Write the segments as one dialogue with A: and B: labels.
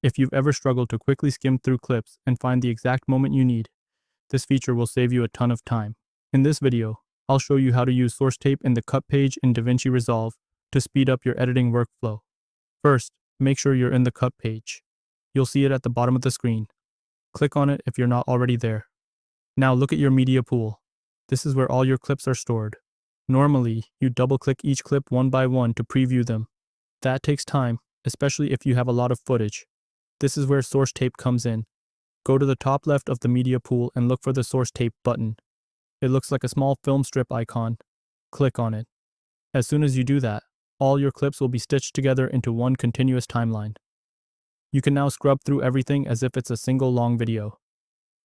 A: If you've ever struggled to quickly skim through clips and find the exact moment you need, this feature will save you a ton of time. In this video, I'll show you how to use source tape in the cut page in DaVinci Resolve to speed up your editing workflow. First, make sure you're in the cut page. You'll see it at the bottom of the screen. Click on it if you're not already there. Now look at your media pool. This is where all your clips are stored. Normally, you double-click each clip one by one to preview them. That takes time, especially if you have a lot of footage. This is where source tape comes in. Go to the top left of the media pool and look for the source tape button. It looks like a small film strip icon. Click on it. As soon as you do that, all your clips will be stitched together into one continuous timeline. You can now scrub through everything as if it's a single long video.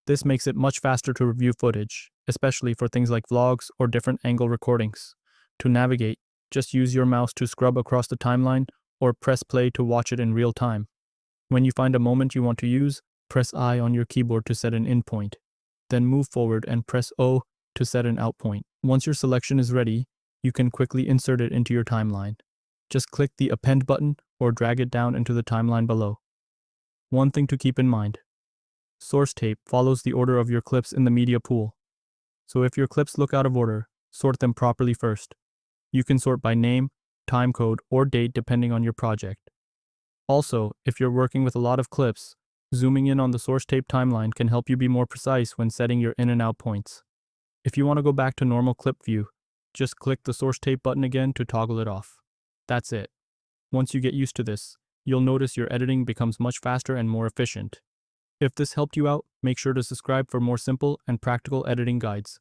A: This makes it much faster to review footage, especially for things like vlogs or different angle recordings. To navigate, just use your mouse to scrub across the timeline or press play to watch it in real time. When you find a moment you want to use, press I on your keyboard to set an in point. Then move forward and press O to set an out point. Once your selection is ready, you can quickly insert it into your timeline. Just click the append button or drag it down into the timeline below. One thing to keep in mind: source tape follows the order of your clips in the media pool. So if your clips look out of order, sort them properly first. You can sort by name, time code, or date depending on your project. Also, if you're working with a lot of clips, zooming in on the source tape timeline can help you be more precise when setting your in and out points. If you want to go back to normal clip view, just click the source tape button again to toggle it off. That's it. Once you get used to this, you'll notice your editing becomes much faster and more efficient. If this helped you out, make sure to subscribe for more simple and practical editing guides.